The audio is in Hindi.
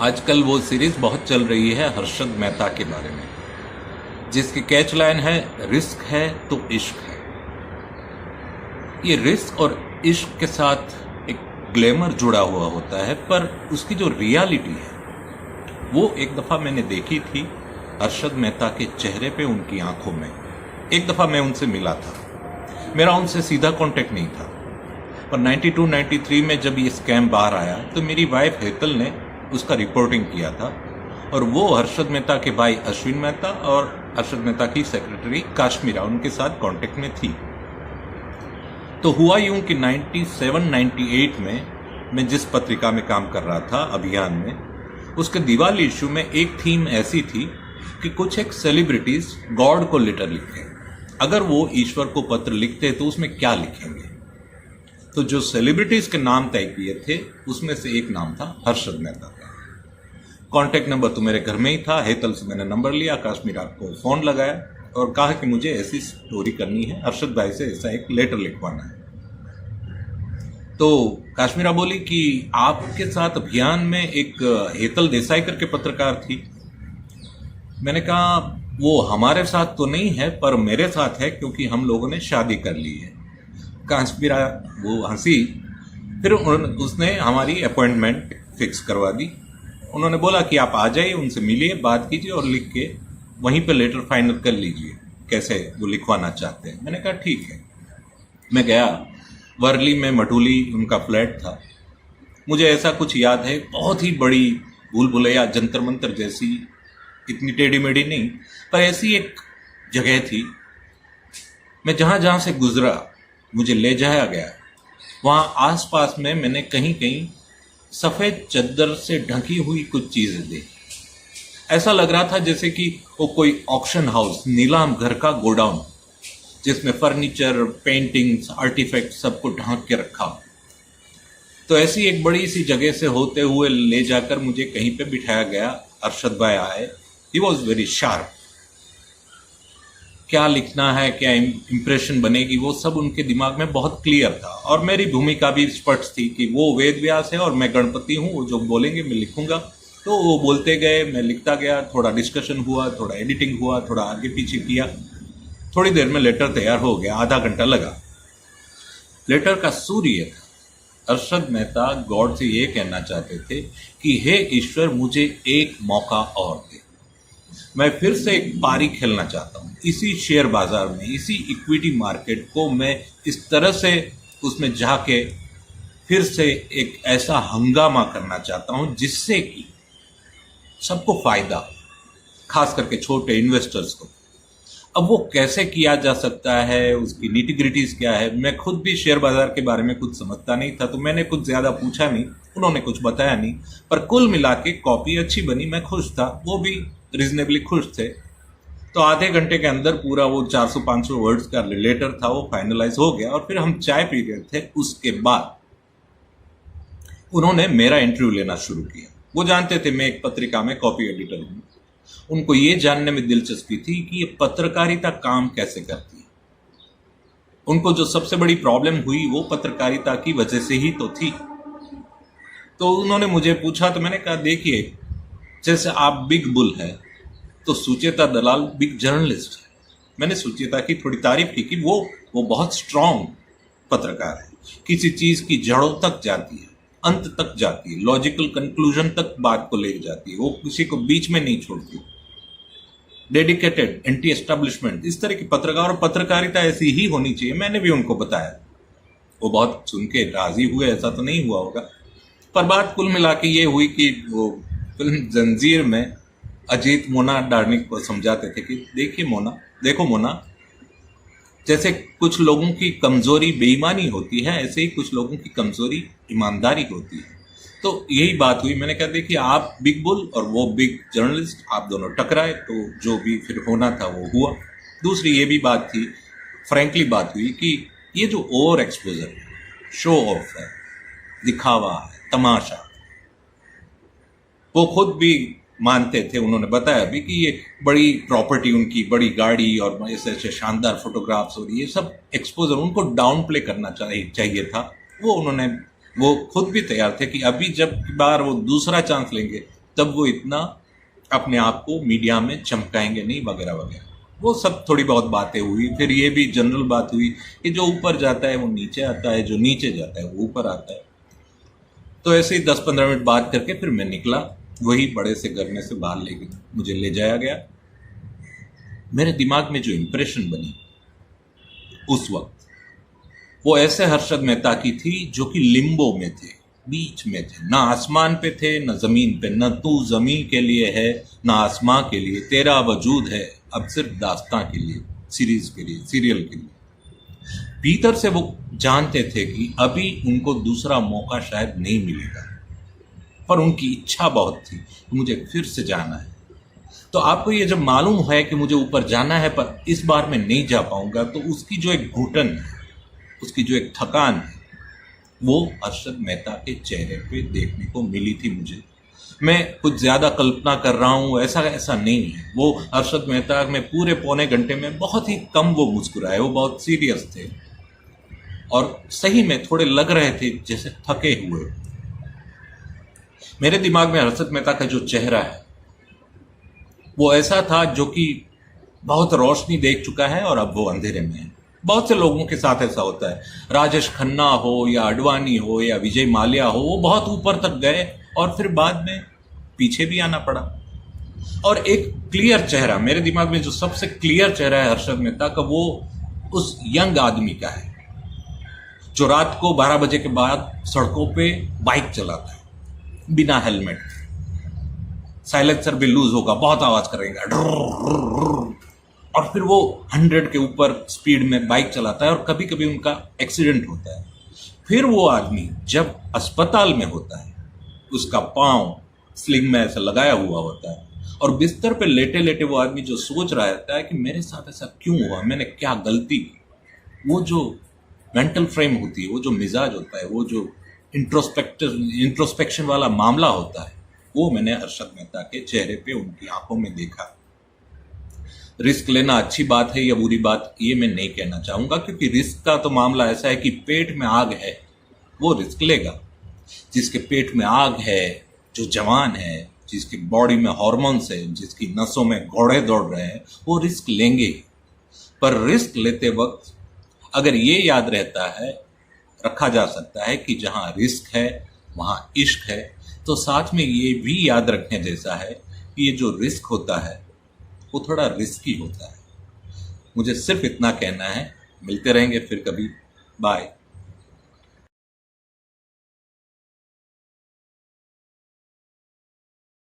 आजकल वो सीरीज बहुत चल रही है हर्षद मेहता के बारे में, जिसकी कैच लाइन है रिस्क है तो इश्क है। ये रिस्क और इश्क के साथ एक ग्लैमर जुड़ा हुआ होता है, पर उसकी जो रियलिटी है वो एक दफ़ा मैंने देखी थी हर्षद मेहता के चेहरे पे, उनकी आंखों में। एक दफ़ा मैं उनसे मिला था, मेरा उनसे सीधा कांटेक्ट नहीं था, पर 92-93 में जब ये स्कैम बाहर आया तो मेरी वाइफ हेतल ने उसका रिपोर्टिंग किया था, और वो हर्षद मेहता के भाई अश्विन मेहता और हर्षद मेहता की सेक्रेटरी काश्मीरा उनके साथ कांटेक्ट में थी। तो हुआ यूं कि 97-98 में मैं जिस पत्रिका में काम कर रहा था, अभियान में, उसके दिवाली इशू में एक थीम ऐसी थी कि कुछ एक सेलिब्रिटीज गॉड को लेटर लिखें। अगर वो ईश्वर को पत्र लिखते तो उसमें क्या लिखेंगे? तो जो सेलिब्रिटीज के नाम तय किए थे उसमें से एक नाम था हर्षद मेहता का। कॉन्टैक्ट नंबर तो मेरे घर में ही था। हेतल से मैंने नंबर लिया, काश्मीरा को फोन लगाया और कहा कि मुझे ऐसी स्टोरी करनी है, हर्षद भाई से ऐसा एक लेटर लिखवाना है। तो काश्मीरा बोली कि आपके साथ अभियान में एक हेतल देसाई करके पत्रकार थी। मैंने कहा वो हमारे साथ तो नहीं है, पर मेरे साथ है, क्योंकि हम लोगों ने शादी कर ली है। काश्मीरा वो हंसी, फिर उसने हमारी अपॉइंटमेंट फिक्स करवा दी। उन्होंने बोला कि आप आ जाइए, उनसे मिलिए, बात कीजिए और लिख के वहीं पे लेटर फाइनल कर लीजिए कैसे वो लिखवाना चाहते हैं। मैंने कहा ठीक है। मैं गया, वर्ली में मटूली उनका फ्लैट था। मुझे ऐसा कुछ याद है, बहुत ही बड़ी भूल भुलैया जंतर मंतर जैसी, इतनी टेढ़ी मेढ़ी नहीं, पर ऐसी एक जगह थी। मैं जहाँ जहाँ से गुजरा, मुझे ले जाया गया, वहाँ आसपास में मैंने कहीं कहीं सफ़ेद चद्दर से ढकी हुई कुछ चीज़ें देखी। ऐसा लग रहा था जैसे कि वो कोई ऑक्शन हाउस, नीलाम घर का गोडाउन, जिसमें फर्नीचर, पेंटिंग्स, आर्टिफैक्ट सबको ढांक के रखा। तो ऐसी एक बड़ी सी जगह से होते हुए ले जाकर मुझे कहीं पे बिठाया गया। अरशद भाई आए, ही वॉज वेरी शार्प। क्या लिखना है, क्या इंप्रेशन बनेगी, वो सब उनके दिमाग में बहुत क्लियर था। और मेरी भूमिका भी स्पष्ट थी कि वो वेद व्यास है और मैं गणपति हूँ, वो जो बोलेंगे मैं लिखूंगा। तो वो बोलते गए, मैं लिखता गया, थोड़ा डिस्कशन हुआ, थोड़ा एडिटिंग हुआ, थोड़ा आगे पीछे किया। थोड़ी देर में लेटर तैयार हो गया, आधा घंटा लगा। लेटर का सूर्य था। अरशद मेहता गॉड से ये कहना चाहते थे कि हे ईश्वर, मुझे एक मौका और दे, मैं फिर से एक पारी खेलना चाहता हूँ इसी शेयर बाजार में, इसी इक्विटी मार्केट को मैं इस तरह से उसमें जाके फिर से एक ऐसा हंगामा करना चाहता हूँ जिससे कि सबको फायदा, खास करके छोटे इन्वेस्टर्स को। अब वो कैसे किया जा सकता है, उसकी निटिग्रिटीज क्या है, मैं खुद भी शेयर बाजार के बारे में कुछ समझता नहीं था, तो मैंने कुछ ज्यादा पूछा नहीं, उन्होंने कुछ बताया नहीं। पर कुल मिला के कॉपी अच्छी बनी, मैं खुश था, वो भी रीजनेबली खुश थे। तो आधे घंटे के अंदर पूरा वो 400-500 वर्ड्स का लेटर था, वो फाइनलाइज हो गया। और फिर हम चाय पी रहे थे। उसके बाद उन्होंने मेरा इंटरव्यू लेना शुरू किया। वो जानते थे मैं एक पत्रिका में कॉपी एडिटर हूँ। उनको ये जानने में दिलचस्पी थी कि ये पत्रकारिता काम कैसे करती है। उनको जो सबसे बड़ी प्रॉब्लम हुई वो पत्रकारिता की वजह से ही तो थी। तो उन्होंने मुझे पूछा, तो मैंने कहा देखिए, जैसे आप बिग बुल है तो सुचेता दलाल बिग जर्नलिस्ट है। मैंने सुचेता की थोड़ी तारीफ की कि वो बहुत स्ट्रांग पत्रकार है, किसी चीज की जड़ों तक जाती है, अंत तक जाती है, लॉजिकल कंक्लूजन तक बात को ले जाती है, वो किसी को बीच में नहीं छोड़ती। डेडिकेटेड, एंटी एस्टेब्लिशमेंट, इस तरह की पत्रकार और पत्रकारिता ऐसी ही होनी चाहिए। मैंने भी उनको बताया, वो बहुत सुन के राजी हुए, ऐसा तो नहीं हुआ होगा। पर बात कुल मिला के ये हुई कि वो फिल्म जंजीर में अजीत मोना डार्निक को समझाते थे कि देखिए मोना, देखो मोना, जैसे कुछ लोगों की कमजोरी बेईमानी होती है, ऐसे ही कुछ लोगों की कमजोरी ईमानदारी होती है। तो यही बात हुई। मैंने कहा देखिए, आप बिग बुल और वो बिग जर्नलिस्ट, आप दोनों टकराए तो जो भी फिर होना था वो हुआ। दूसरी ये भी बात थी, फ्रैंकली बात हुई कि ये जो ओवर एक्सपोजर है, शो ऑफ है, दिखावा है, तमाशा, वो खुद भी मानते थे। उन्होंने बताया भी कि ये बड़ी प्रॉपर्टी उनकी, बड़ी गाड़ी और ऐसे ऐसे शानदार फोटोग्राफ्स और ये सब एक्सपोजर उनको डाउन प्ले करना चाहिए था। वो खुद भी तैयार थे कि अभी जब बार वो दूसरा चांस लेंगे तब वो इतना अपने आप को मीडिया में चमकाएंगे नहीं, वगैरह वगैरह। वो सब थोड़ी बहुत बातें हुई। फिर ये भी जनरल बात हुई कि जो ऊपर जाता है वो नीचे आता है, जो नीचे जाता है वो ऊपर आता है। तो ऐसे ही 10-15 मिनट बात करके फिर मैं निकला, वही बड़े से घर में से बाहर मुझे ले जाया गया। मेरे दिमाग में जो इम्प्रेशन बनी उस वक्त, वो ऐसे हर्षद मेहता की थी जो कि लिम्बो में थे, बीच में थे, ना आसमान पे थे ना जमीन पे। न तू जमीन के लिए है ना आसमां के लिए, तेरा वजूद है अब सिर्फ दास्तां के लिए, सीरीज के लिए, सीरियल के लिए। भीतर से वो जानते थे कि अभी उनको दूसरा मौका शायद नहीं मिलेगा, पर उनकी इच्छा बहुत थी कि मुझे फिर से जाना है। तो आपको ये जब मालूम है कि मुझे ऊपर जाना है पर इस बार मैं नहीं जा पाऊंगा, तो उसकी जो एक घुटन है, उसकी जो एक थकान है, वो हर्षद मेहता के चेहरे पे देखने को मिली थी मुझे। मैं कुछ ज्यादा कल्पना कर रहा हूँ ऐसा नहीं है। वो हर्षद मेहता में पूरे पौने घंटे में बहुत ही कम वो मुस्कुराए, वो बहुत सीरियस थे और सही में थोड़े लग रहे थे जैसे थके हुए। मेरे दिमाग में हर्षद मेहता का जो चेहरा है वो ऐसा था जो कि बहुत रोशनी देख चुका है और अब वो अंधेरे में है। बहुत से लोगों के साथ ऐसा होता है, राजेश खन्ना हो या अडवाणी हो या विजय माल्या हो, वो बहुत ऊपर तक गए और फिर बाद में पीछे भी आना पड़ा। और एक क्लियर चेहरा, मेरे दिमाग में जो सबसे क्लियर चेहरा है हर्षद मेहता का, वो उस यंग आदमी का है जो रात को 12 बजे के बाद सड़कों पे बाइक चलाता है बिना हेलमेट, साइलेंसर भी लूज होगा, बहुत आवाज करेगा, और फिर वो 100 के ऊपर स्पीड में बाइक चलाता है और कभी कभी उनका एक्सीडेंट होता है। फिर वो आदमी जब अस्पताल में होता है, उसका पांव स्लिंग में ऐसा लगाया हुआ होता है और बिस्तर पे लेटे लेटे वो आदमी जो सोच रहा रहता है कि मेरे साथ ऐसा क्यों हुआ, मैंने क्या गलती की। वो जो मेंटल फ्रेम होती है, वो जो मिजाज होता है, वो जो इंट्रोस्पेक्शन वाला मामला होता है, वो मैंने हर्षद मेहता के चेहरे पे, उनकी आंखों में देखा। रिस्क लेना अच्छी बात है या बुरी बात, ये मैं नहीं कहना चाहूंगा, क्योंकि रिस्क का तो मामला ऐसा है कि पेट में आग है वो रिस्क लेगा। जिसके पेट में आग है, जो जवान है, जिसकी बॉडी में हॉर्मोन्स है, जिसकी नसों में घोड़े दौड़ रहे हैं, वो रिस्क लेंगे ही। पर रिस्क लेते वक्त अगर ये याद रहता है, रखा जा सकता है कि जहां रिस्क है वहां इश्क है, तो साथ में ये भी याद रखने जैसा है कि ये जो रिस्क होता है वो थोड़ा रिस्की होता है। मुझे सिर्फ इतना कहना है। मिलते रहेंगे फिर कभी। बाय।